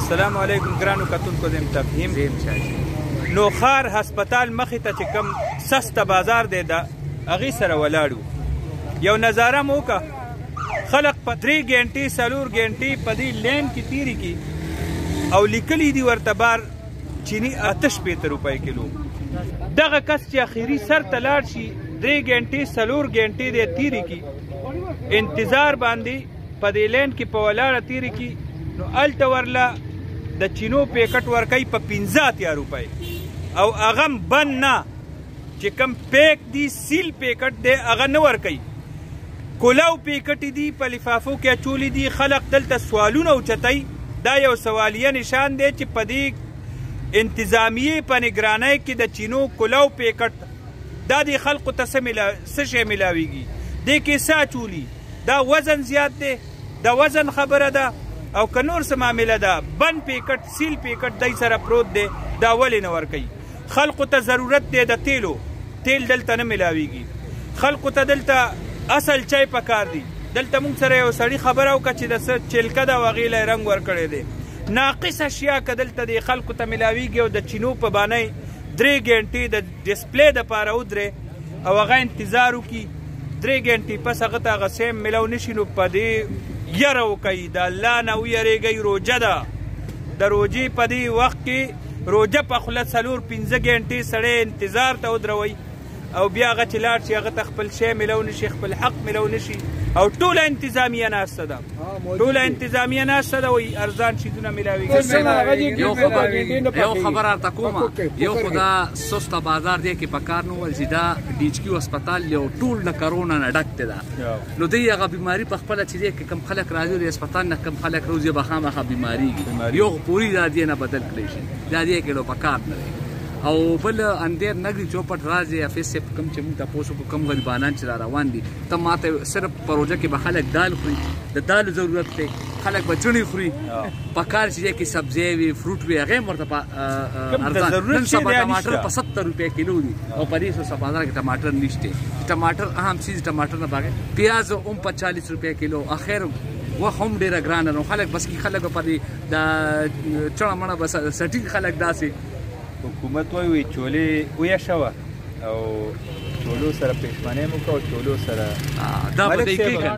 السلام علیکم ګرانو کتونکو د تفهیم نو خار هسپتال مخې ته چې کوم سسته بازار دی د هغې سره ولاړو یو نظاره مو وکړه خلق په 3 ګنټې 4 ګنټې په دې لین کې تیرې کړي او لیکلي دي ورته بار چینی 8 روپۍ کیلو دغه کس چې اخري سر ته لاړ شي 3 ګنټې 4 ګنټې دی تیرې کړي انتظار باندې په دې لین کې په ولاړه تیرې کړي نو هلته ورله د چینو پیکټ ورکوي په 15 روپۍ او هغه هم بند نه چې کوم پیک دی سیل پیکټ دی هغه نه ورکوي کولو پیکټې دي په لفافو کې اچولي دي خلق دلته سوالونه اوچتوي دا یو سوالیه نشان دی چې په دې انتظامیې په نګرانۍ کې د چینو کولو پیکټ دا د خلقو ته څه شی میلاویږي دې کې څه اچولي دا وزن زیات دی دا وزن خبره ده او که نور څه معامله ده بند پیکټ سیل پیکټ دی سره پروت دی دا ولې نه ورکوي خلقو ته ضرورت دی د تیلو تیل دلته نه میلاویږي خلقو ته دلته اصل چای پکار دی دلته موږ سره یو سړي خبره وکړه چې د څه چلکه ده او هغې له یې رنګ ورکړی دی ناقص اشیا که دلته د خلقو ته میلاویږي او د چینو په بانۍ 3 ګنټې د ډسپلی دپاره ودرې او هغه انتظار وکړي 3 ګنټې پس هغه ته هغه سیم میلاو نشي نو په دې یره وکوي د الله نه ویرېږئ روجه ده د روجې په دې وخت کې روجه په خوله 4-5 ګنټې سړی انتظار ته ودروئ او بیا هغه چې لاړ شي هغه ته خپل شی میلاو نشي خپل حق میلاو نشي او ټوله انتظامیه ناسته ده ټوله انتظامیه ناسته ده وایي ارزان شیدونه میلاویږي یو خبره راته کومه یو خو دا سسته بازار دی کې په کار نه وویل چې دا ډي ایچ کیو هسپتال یو ټول د کرونا نه ډک دی نو دوی هغه بیماري په خپله چې دی که کوم خلک راځي د هسپتال نه کوم خلک روزي به خامخا بیماریږي یو پوري دا دې نه بدل کړی شي دا دې کې په کار نه دی او بل اندیر نګري چوپټ راځي افیس سے کم چې موږ تاسو کو کم غریبانان چې را روان دي ته ماته صرف پروژه کې به خلک دال خوري د دال ضرورت دی خلک بچړي خوري پکار چې کې سبزی وي فروټ وي هغه مرته نن سبا ټماټر په 70 روپے کیلو دي او په دې سو بازار کې ټماټر نشته ټماټر اهم چیز ټماټر نه باغ پیاز هم 40 روپے کیلو اخر و هم ډیره ګرانه نو خلک بس کی خلک په دې د چړه مړه بس سټینګ خلک داسې حکومت وایي چولې ویښوه او چولو سره پښیماني مو وکړه او چولو سره دا به دی کېږي